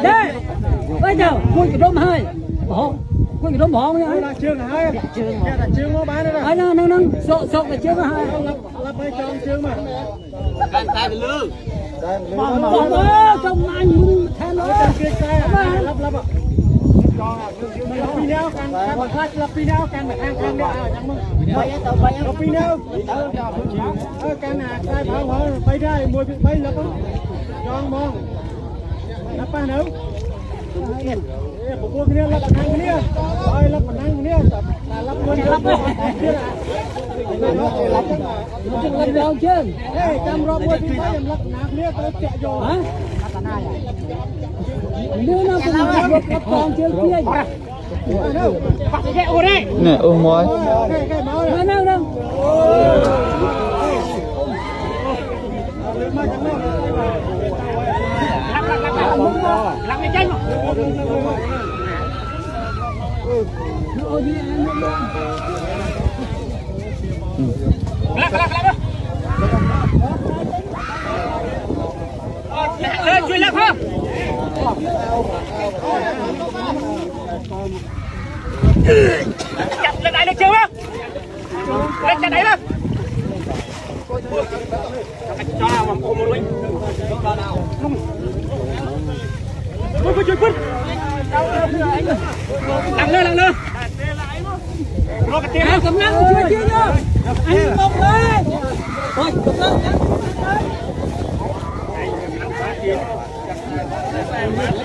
đấy bây giờ quân cái đốm hai quân cái đốm bỏ nha chương hai chương nó bán đấy ai nâng sọ cái chương hai lập mấy tròn chương mà Can tay về lư. trong anh muốn theo nó kia xe lắp lắp lập pin nào càng khách lập pin nào càng càng càng đó chẳng mong lập pin nào càng là sai pháo hở bay ra mùi bay lập tròn mong lập ba nữa buộc kia lập hàng kia rồi lập hàng kia lập luôn lập lần đầu chưa cam rong mùi thì phải lập hàng kia tới chạy vô nếu nó cũng được còn chưa kia nè ôm mồi đâu Làm cái chân mà. Lên chui lên không? Chặt lên đây được chưa không? Lên chặt đấy lên. Cho nào mà ôm một lính. Quân. Lặng lên. cầm năng chưa chưa nhá anh một lên rồi cầm năng